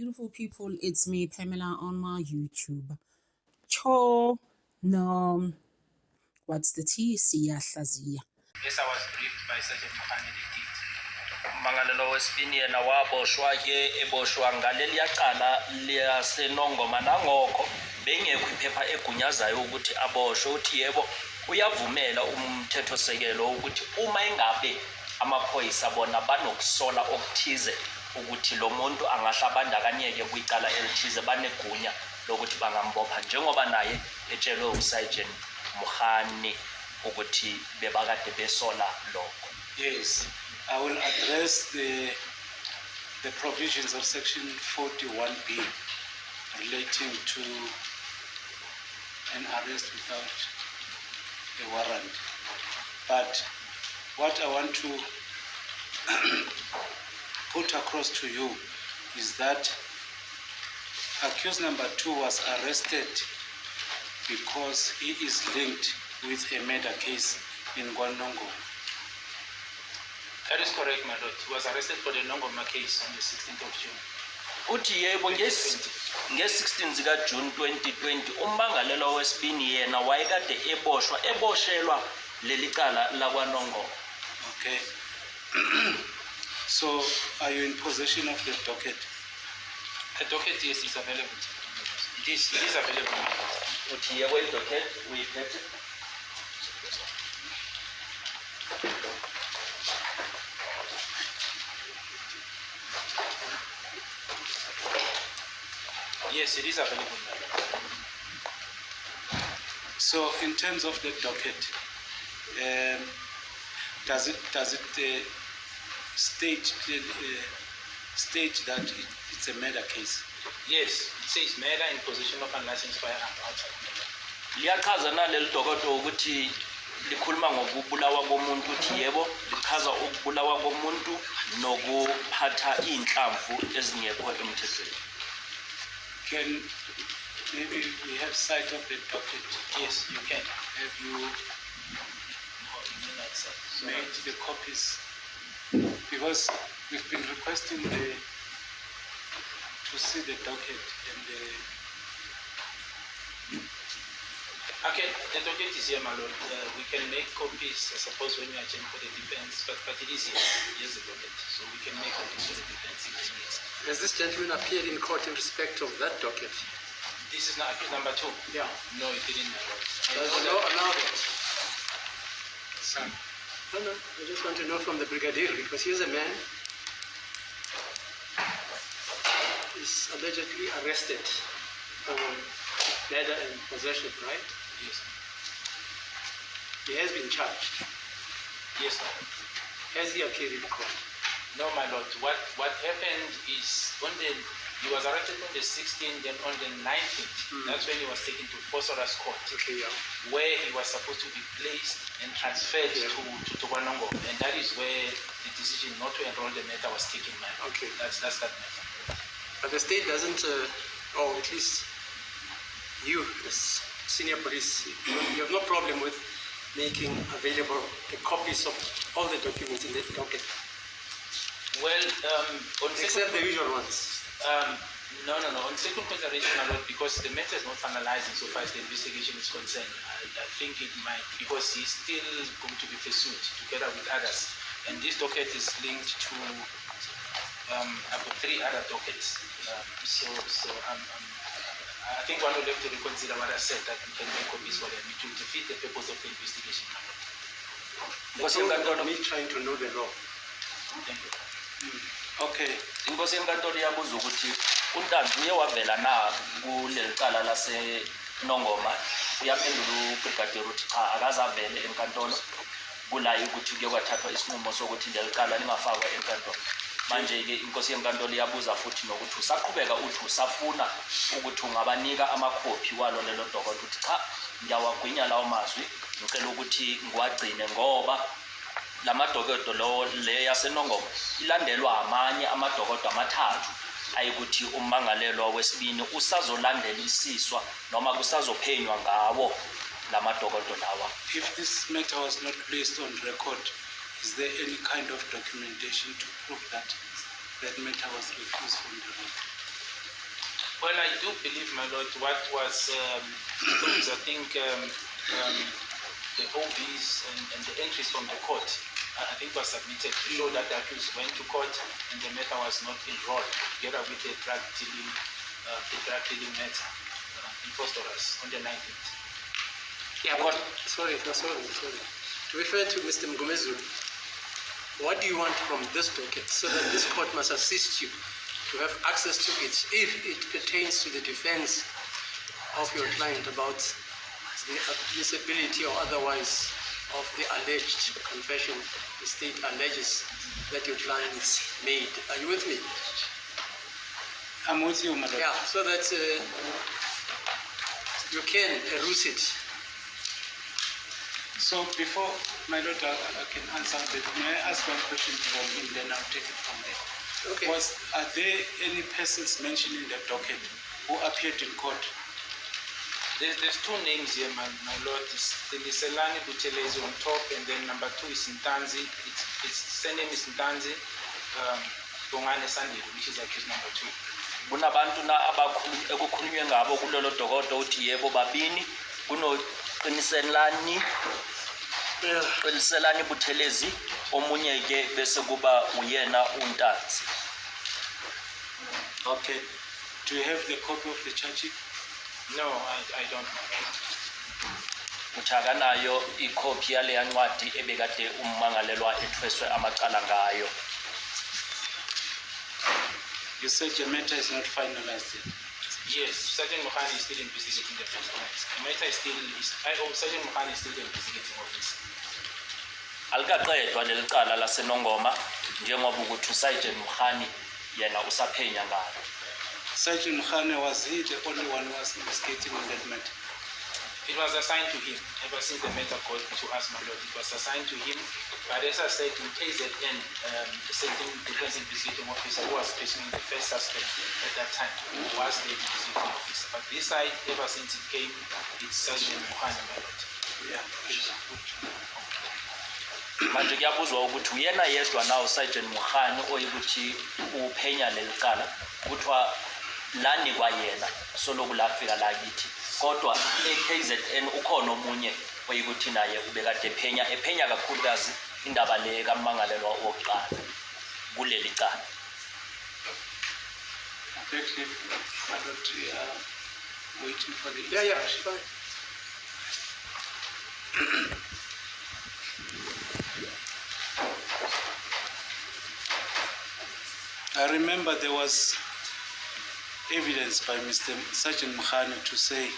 Beautiful people, it's me, Pamela, on my YouTube. Cho, no, what's the T? Siyahlazia. Yes, I was briefed by Sergeant Mohammed indeed. Mangalelo wesibini yena waboshwa ke eboshwa ngaleliya cala liyasenongoma nangoko bengekho iphepha egunyazayo ukuthi aboshwe uthi yebo uyavumela umthethosekelo ukuthi uma engabe amaphoyisa bona banokusola okuthize ukuthi lo muntu angahlabandakanyeke kwicala elithize banegunya lokuthi bangambopha njengoba naye etshelwe uSergeant Mohammed ukuthi bebakade besola lokho. Yes, I will address the provisions of section 41B relating to an arrest without a warrant. But what I want to put across to you is that accused number 2 was arrested because he is linked with a murder case in Gwanongo. That is correct, my lord. He was arrested for the Nongoma case on the 16th of June. Uthi yebo nge-16 zika June 2020 ummangalelwa wesibini yena wayekade eboshelwa leli cala lakwaNongoma. Okay. So are you in possession of the docket? The docket, yes, is available. It is available. Uthi yebo i-docket uyiphethe. Yes, it is available. So, in terms of the docket, does it state that it's a murder case? Yes, it says murder in possession of unlicensed firearm outside. Liyachaza naleli dokodo ukuthi likhuluma ngokubulawa komuntu uthi yebo lichaza ukubulawa komuntu nokuphatha inhlamvu ezingekho emthethweni. Can maybe we have sight of the docket? Yes, you can. Have you made the copies? Because we've been requesting to see the docket and Okay, the docket is here, my lord. We can make copies, I suppose, when we are checking for the defense, but it is here. Here's the docket, so we can make copies for the defense if it needs. Has this gentleman appeared in court in respect of that docket? This is not accused number 2? Yeah. No, it didn't, my lord. Does the law allow that? No, I just want to know from the Brigadier, because he's a man is allegedly arrested for murder and possession, right? Yes. He has been charged. Yes, sir. Has he appeared in court? No, my lord. What happened is he was arrested on the 16th, then on the 19th, that's when he was taken to Fosora's court, Okay, yeah. where he was supposed to be placed and transferred to Tokwanongo, and that is where the decision not to enroll the matter was taken, man. Okay. That's that matter. But the state doesn't, or at least you, as senior police, you have no problem with making available the copies of all the documents in the docket. Well, Except the usual ones. No. On second consideration, my lord, because the matter is not finalizing so far as the investigation is concerned. I think it might, because he's still going to be pursued together with others. And this docket is linked to about 3 other dockets. I think one would have to reconsider what I said, that we can make copies for them to defeat the purpose of the investigation. Because you're not me trying to know the law. Thank you. okay. Inkosi yenkantolo iyabuza ukuthi uNtanzi uye wavela na kuleli cala laseNongoma. Uyaphendula uBrigadier uthi cha akazavele enkantolo kulayo ukuthi kuye kwathathwa isinqumo sokuthi leli cala lingafakwa enkantolo. Manje ke inkosi yenkantolo iyabuza futhi nokuthi usaqhubeka uthi usafuna ukuthi ungabanika amakhophi walo lelo dokodo uthi cha ngiyawagwinya lawo mazwi ngicela ukuthi ngiwagcine ngoba lamadokodo le yaseNongoma ilandelwa amanye amadokodo amathathu ayikuthi ummangalelwa wesibini usazolandelisiswa noma kusazophenywa ngawo lamadokodo lawa. If this matter was not placed on record, is there any kind of documentation to prove that that matter was refused from the record? Well, I do believe, my lord, what was, I think, the OBs and the entries from the court, I think was submitted to show that the accused went to court and the matter was not enrolled together with the drug dealing matter in Phosphorus on the 19th. Yeah, but sorry. To refer to Mr. Mgomezu, what do you want from this docket so that this court must assist you to have access to it if it pertains to the defense of your client about the admissibility or otherwise of the alleged confession the state alleges that your clients made? Are you with me? I'm with you, my lord. Yeah, so that you can peruse it. So before, my lord, I can answer that. May I ask one question from him, then I'll take it from there. Okay. Are there any persons mentioned in the docket who appeared in court? There's two names here, my lord. It's Liselani Buthelezi on top, and then number 2 is Ntanzi. Its surname is Ntanzi Bongane Sandile, which is accused number 2. Kunabantu na ekukhulunywe ngabo kulolo dokodo uthi yebo babini kunoqiniselani Buthelezi omunye ke bese kuba uyena uNtanzi. Okay. Do you have the copy of the charge sheet? No, I don't know. Uthakanayo ikhophi yale yancwadi ebekade ummangalelwa ethweswe amacala ngayo. You said your matter is not finalized yet. Yes, Sergeant Mokhane is still investigating the first case. The matter is still, Sergeant Mokhane is still the investigating officer. Alikaqedwa lelicala laseNongoma njengoba ukuthi uSergeant Mokhane yena usaphenya ngalo. Sergeant Mokhane, was he the only one who was investigating on that matter? It was assigned to him. Ever since the matter got to us, my lord, it was assigned to him. But as I said, in KZN, the second defense investigating officer who was personally the first suspect at that time was the investigating officer. But this side, ever since it came, it's Sergeant Mokhane, my lord. Yeah. Manje kuyabuzwa ukuthi uyena yedwa nawo Sergeant Mokhane oyikuthi uphenya lelicala kuthiwa lani kwayena soloku lafika la kithi kodwa eKZN ukhona omunye oyikuthi naye ubekade ephenya kakhulukazi indaba le kaMmangalelwa wokuqala kuleli cala. Actually, my lord, we are waiting for the Yeah, instruction. fine. I remember there was evidence by Mr. Sergeant Mokhane to say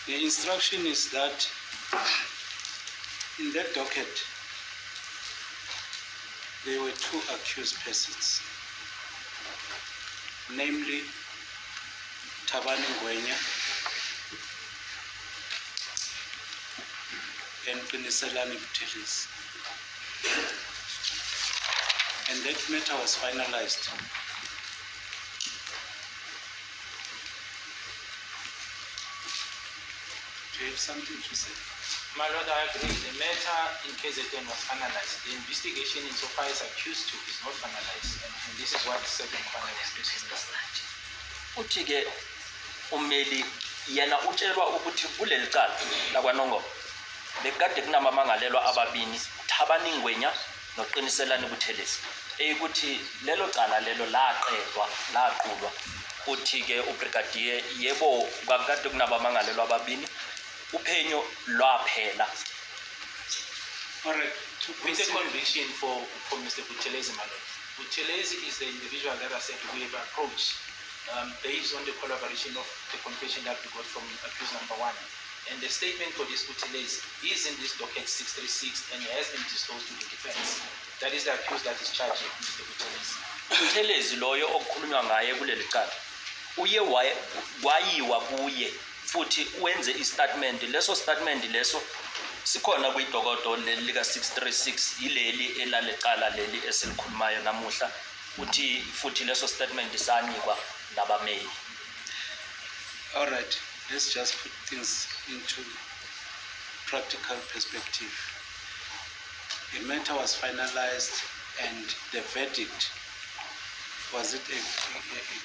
the instruction is that in that docket there were 2 accused persons, namely Thabani Ngwenya and Finalizing. And that matter was finalized. Do you have something to say? My lord, I agree. The matter in KZN was finalized. The investigation insofar as accused to is not finalized. And this is what the Sergeant Mokhane was basing on. Uthi ke umeli yena utshelwa ukuthi kuleli cala lakwaNongoma bekade kunamamangalelwa ababini Thabani Ngwenya noqiniselani Buthelezi eyikuthi lelo cala lelo laqulwa uthi ke ubrigadier yebo bakade kunabamangalelwa ababini uphenyo lwaphela. All right. With the conviction for Mr. Buthelezi, my lord. Buthelezi is the individual that I said we have approached based on the collaboration of the confession that we got from accused number 1. And the statement for this Buthelezi is in this docket 636 and has been disclosed to the defense. That is the accused that is charged with Mr. Buthelezi. umthelezi loyo okukhulunywa ngaye kuleli cala uye wayiwa kuye futhi wenze istatement leso statement leso sikhona kwidokodo leli lika 636 yileli elalecala leli esilikhulumayo namuhla uthi futhi leso statement sanikwa nabameli. All right, let's just put things into practical perspective. The matter was finalized and the verdict, was it a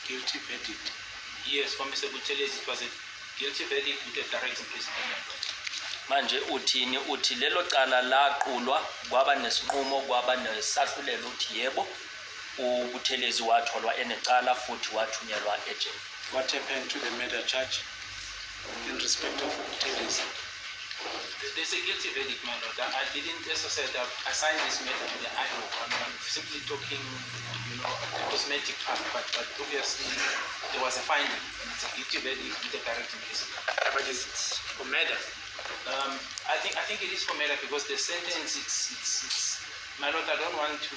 guilty verdict? Yes, for Mr. Buthelezi, it was a guilty verdict with a direct imprisonment. Manje uthini uthi lelo cala laqulwa kwaba nesinqumo kwaba nesahlulelo uthi yebo uButhelezi watholwa enecala futhi wathunyelwa ejele. What happened to the murder charge in respect of Buthelezi? There's a guilty verdict, my lord. I didn't, as I said, assign this matter to the IO. I'm simply talking, the cosmetic part, but obviously there was a finding, and it's a guilty verdict with a direct imprisonment. But it's for murder. I think it is for murder because the sentence, it's my lord, I don't want to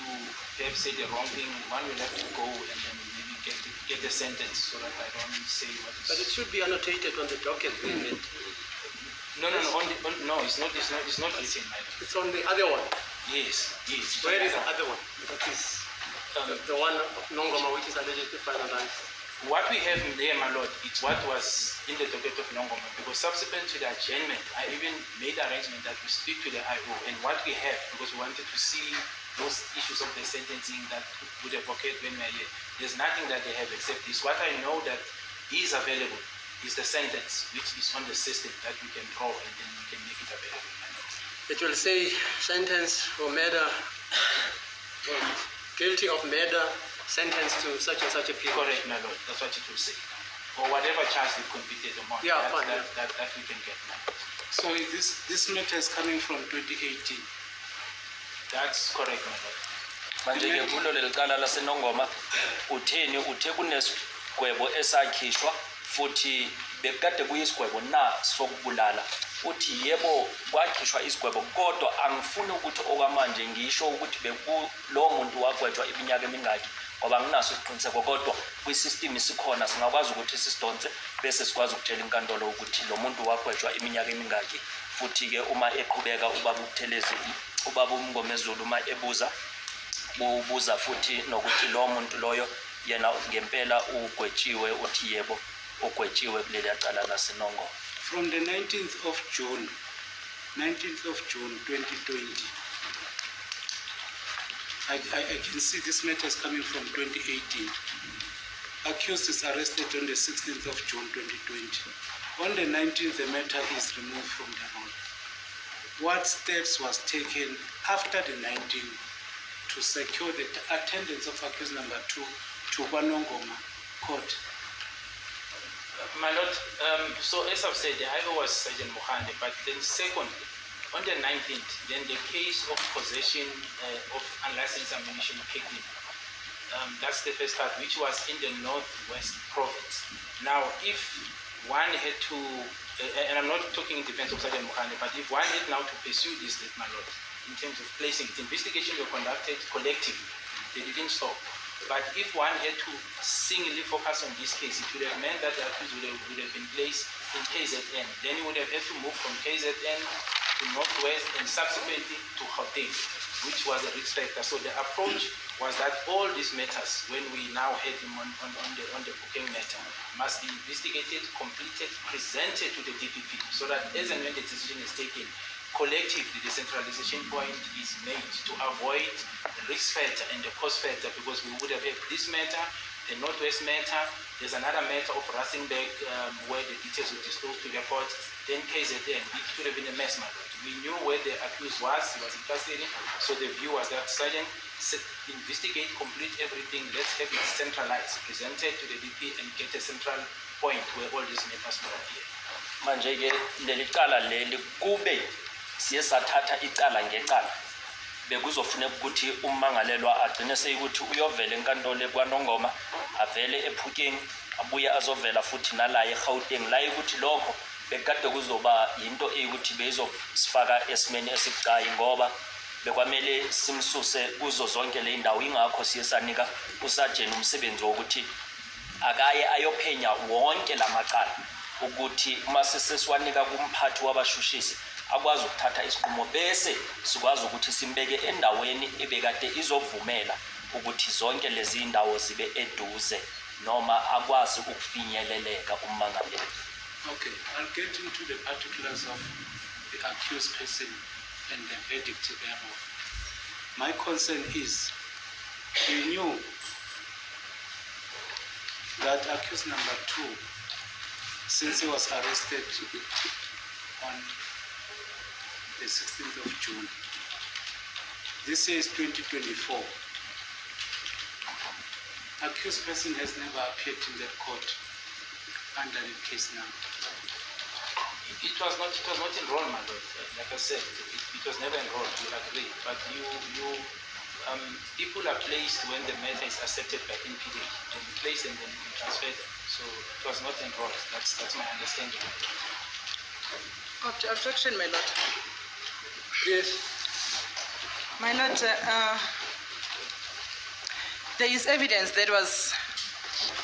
have said the wrong thing. One will have to go and then maybe get the sentence so that I don't say what is. But it should be annotated on the docket. No, it's not written, my lord. It's on the other one. Yes. Where is the other one? That is the one of Nongoma, which is allegedly finalized. What we have in there, my lord, it's what was in the docket of Nongoma, because subsequent to the adjournment, I even made arrangement that we speak to the IO, and what we have, because we wanted to see those issues of the sentencing that would have occurred when we are here. There's nothing that they have except this. What I know that is available is the sentence, which is on the system that we can draw and then we can make it available. It will say sentence for murder, guilty of murder, sentenced to such and such a period. Correct, my lord. That's what it will say. Or whatever charge they convicted among. Yeah, fine. That we can get. So this matter is coming from 2018. That's correct, my lord. Manje ke kulo lelicala laseNongoma utheni uthe kunesigwebo esakhishwa futhi bekade kuyisigwebo na sokubulala uthi yebo kwakhishwa isigwebo kodwa angifuni ukuthi okwamanje ngisho ukuthi bekulo muntu wagwetshwa iminyaka emingaki ngoba nginaso isiqiniseko kodwa kwisystem sikhona singakwazi ukuthi sisidonse bese sikwazi ukutshela inkantolo ukuthi lo muntu wagwetshwa iminyaka emingaki futhi ke uma eqhubeka ubaba uButhelezi ubaba uMngomezulu uma ubuza futhi nokuthi lo muntu loyo yena ngempela ugwetshiwe uthi yebo ugwetshiwe kuleli cala laseNongoma. From the 19th of June 2020, I can see this matter is coming from 2018. Accused is arrested on the 16th of June 2020. On the 19th, the matter is removed from the roll. What steps was taken after the 19th to secure the attendance of accused number 2 to Nongoma court? My lord, so as I've said, the IO was Sergeant Mohande, but then secondly, on the 19th, then the case of possession of unlicensed ammunition kicked in. That's the first part, which was in the Northwest Province. Now, if one had to, and I'm not talking in defense of Sergeant Mohande, but if one had now to pursue this, my lord, in terms of placing it, investigation were conducted collectively. They didn't stop. But if one had to singly focus on this case, it would have meant that the accused would have been placed in KZN. Then he would have had to move from KZN to Northwest and subsequently to Gauteng, which was a risk factor. So the approach was that all these matters, when we now had him on the booking matter, must be investigated, completed, presented to the DPP, so that as and when the decision is taken, collectively the centralization point is made to avoid the risk factor and the cost factor, because we would have had this matter, the Northwest matter, there's another matter of Rustenburg where the details were disclosed to the court, then KZN. It could have been a mess, my lord. We knew where the accused was, he was in custody, so the view was that Sergeant, investigate, complete everything, let's have it centralized, presented to the DP and get a central point where all these matters will appear. Manje ke leli cala leli kube siye sathatha icala ngecala bekuzofuneka ukuthi ummangalelwa agcine seyikuthi uyovela enkantolo kwaNongoma avele ePhukeni abuye azovela futhi nala eGauteng la ukuthi lokho bekade kuzoba into eyikuthi bezosifaka esimeni esibucayi ngoba bekwamele simsuse kuzo zonke le ndawo ingakho siye sanika usajeni umsebenzi wokuthi akaye ayophenya wonke lamacala ukuthi uma sesesiwanika kumphathi wabashushisi akwazi ukuthatha isiqumo bese sikwazi ukuthi simbeke endaweni ebekade izovumela ukuthi zonke lezi indawo zibe eduze noma akwazi ukufinyeleleka ummangaleli. Okay, I'll get into the particulars of the accused person and the verdict thereof. My concern is, we knew that accused number 2, since he was arrested on the 16th of June, this year is 2024, accused person has never appeared in that court under the case number. It was not enrolled, my lord. Like I said, it was never enrolled. We agree, but people are placed when the matter is accepted by NPD. To be placed and then transferred. So it was not enrolled. That's my understanding. Objection, my lord. Yes. My lord, there is evidence that was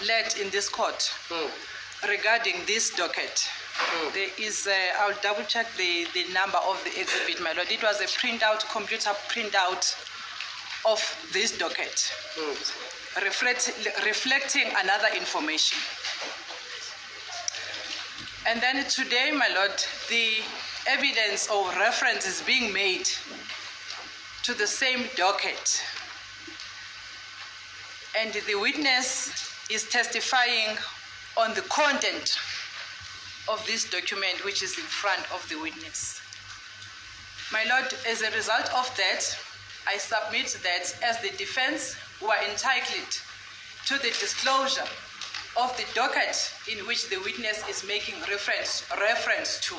led in this court regarding this docket. There is, I'll double check the number of the exhibit, my lord. It was a computer printout of this docket, reflecting another information. And then today, my lord, the evidence or reference is being made to the same docket. And the witness is testifying on the content of this document, which is in front of the witness. My lord, as a result of that, I submit that as the defense were entitled to the disclosure of the docket in which the witness is making reference to.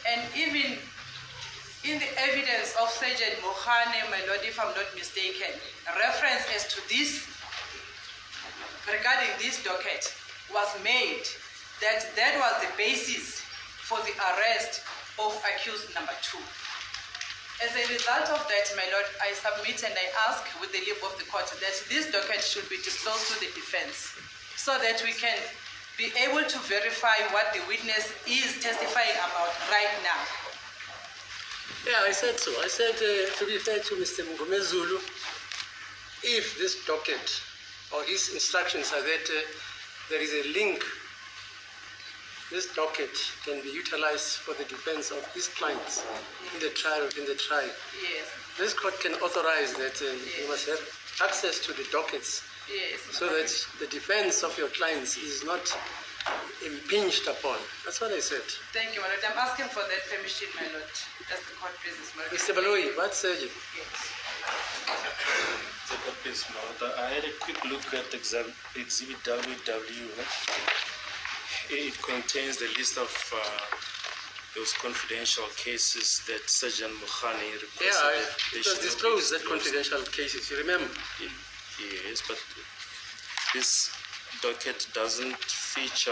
And even in the evidence of Sergeant Mohane, my lord, if I'm not mistaken, reference as to this, regarding this docket, was made that was the basis for the arrest of accused number 2. As a result of that, my lord, I submit and I ask with the leave of the court that this docket should be disclosed to the defense so that we can be able to verify what the witness is testifying about right now. Yeah, I said so. I said, to be fair to Mr. Mngomezulu, if this docket or his instructions are that there is a link, this docket can be utilized for the defense of his clients in the trial. Yes. This court can authorize that you must have access to the dockets, Yes. so that the defense of your clients is not impinged upon. That's what I said. Thank you, my lord. I'm asking for that permission, my lord. That's the court business, my lord. Mr. Baloyi, what said you? Yes. I had a quick look at Exhibit WW. It contains the list of those confidential cases that Sergeant Mohane requested. Yeah, it was disclosed that confidential cases, you remember? Yes, but this docket doesn't feature,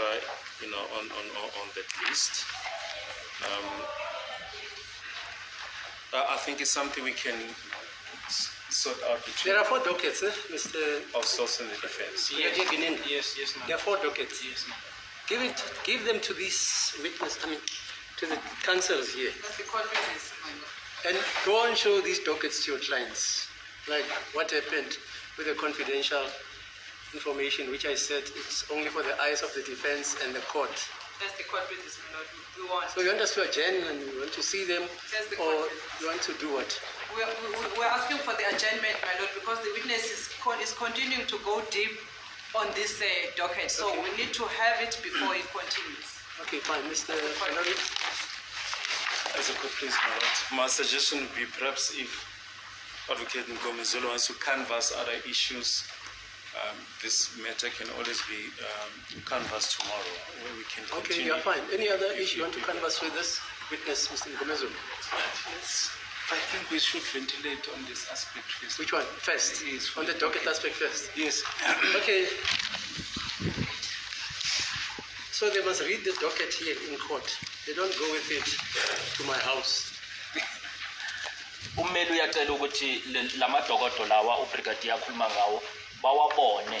on that list. I think it's something we can sort out between. There are 4 dockets, Mr. ourselves and the defense. Brigadier Gininda. Yes, ma'am. There are 4 dockets. Yes, ma'am. Give them to this witness, to the counsels here. That's the court business, my lord. And go and show these dockets to your clients, like what happened with the confidential information, which I said it's only for the eyes of the defense and the court. That's the court business, my lord. We want. So you want us to adjourn and you want to see them, That's the or court business. you want to do what? We're asking for the adjournment, my lord, because the witness is continuing to go deep on this docket. So Okay. we need to have it before it continues. Okay, fine, Mr. Finalizing. As a court, please, my lord. My suggestion would be perhaps if Advocate Mngomezulu wants to canvass other issues, this matter can always be canvassed tomorrow, where we can Okay, continue. you're fine. Any other issue you want to canvass with this witness, Mr. Mngomezulu? Yes. I think we should ventilate on this aspect first. Which one? First? Yes. On the docket aspect first? Yes. Okay. So they must read the docket here in court. They don't go with it to my house. ummeli uyacela ukuthi lamadokodo lawa ubrigadier akhuluma ngawo bawabone